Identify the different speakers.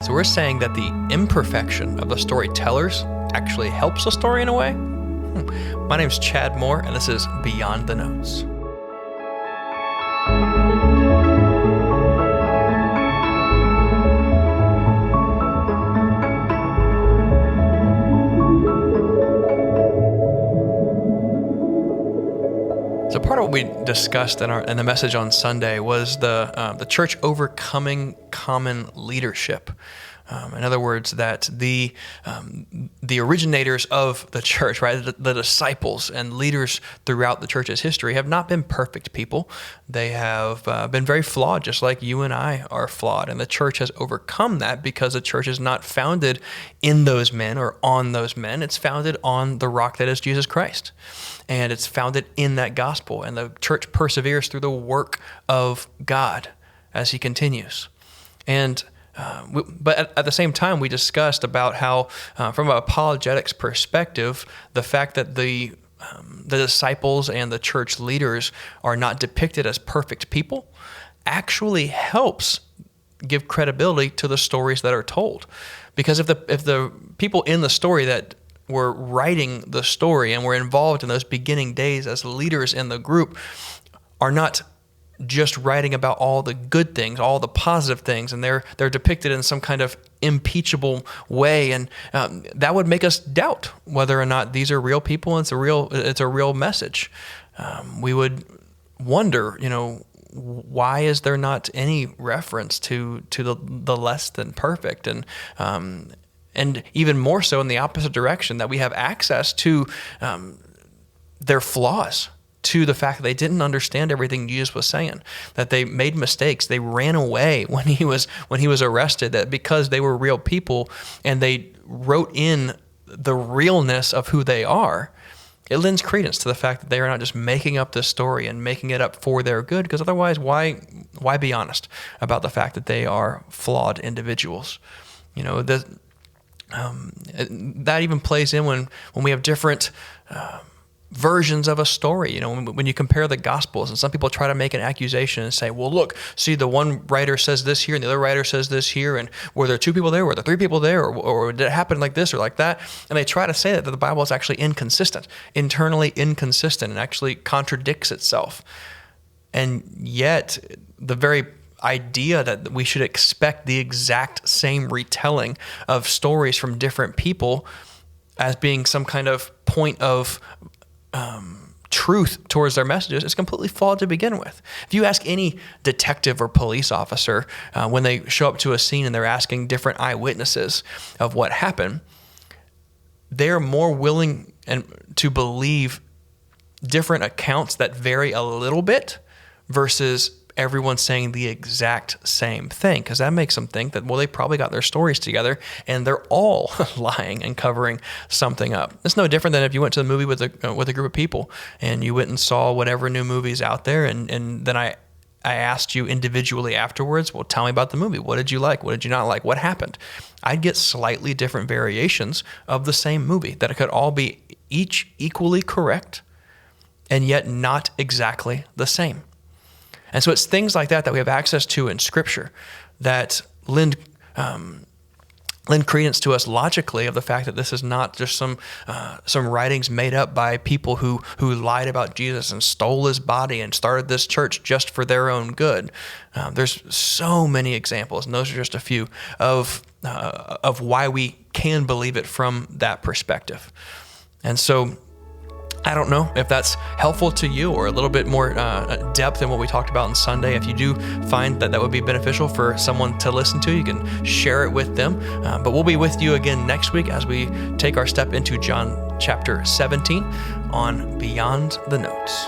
Speaker 1: So we're saying that the imperfection of the storytellers actually helps a story in a way? My name's Chad Moore, and this is Beyond the Notes. So part of what we discussed in the message on Sunday was the church overcoming common leadership. In other words, that the originators of the church, right, the disciples and leaders throughout the church's history have not been perfect people. They have been very flawed, just like you and I are flawed. And the church has overcome that because the church is not founded in those men or on those men. It's founded on the rock that is Jesus Christ. And it's founded in that gospel. And the church perseveres through the work of God as he continues. But at the same time, we discussed about how, from an apologetics perspective, the fact that the disciples and the church leaders are not depicted as perfect people actually helps give credibility to the stories that are told. Because if the people in the story that were writing the story and were involved in those beginning days as leaders in the group are not just writing about all the good things, all the positive things, and they're depicted in some kind of impeachable way, and that would make us doubt whether or not these are real people and it's a real message. We would wonder, why is there not any reference to the less than perfect, and even more so in the opposite direction, that we have access to their flaws, to the fact that they didn't understand everything Jesus was saying, that they made mistakes, they ran away when he was arrested, that because they were real people and they wrote in the realness of who they are, it lends credence to the fact that they are not just making up this story and making it up for their good, because otherwise, why be honest about the fact that they are flawed individuals? That even plays in when we have different versions of a story. When you compare the Gospels, and some people try to make an accusation and say, well, look, see, the one writer says this here and the other writer says this here, and were there two people there, were there three people there, or did it happen like this or like that? And they try to say that the Bible is actually inconsistent, internally inconsistent, and actually contradicts itself. And yet, the very idea that we should expect the exact same retelling of stories from different people as being some kind of point of truth towards their messages is completely flawed to begin with. If you ask any detective or police officer when they show up to a scene and they're asking different eyewitnesses of what happened, they're more willing to believe different accounts that vary a little bit versus everyone saying the exact same thing, because that makes them think that, well, they probably got their stories together and they're all lying and covering something up. It's no different than if you went to the movie with a group of people and you went and saw whatever new movies out there, and then I asked you individually afterwards, well, tell me about the movie. What did you like? What did you not like? What happened? I'd get slightly different variations of the same movie that it could all be each equally correct and yet not exactly the same. And so it's things like that we have access to in Scripture that lend credence to us logically of the fact that this is not just some writings made up by people who lied about Jesus and stole his body and started this church just for their own good. There's so many examples, and those are just a few of why we can believe it from that perspective. And so I don't know if that's helpful to you or a little bit more depth than what we talked about on Sunday. If you do find that would be beneficial for someone to listen to, you can share it with them. But we'll be with you again next week as we take our step into John chapter 17 on Beyond the Notes.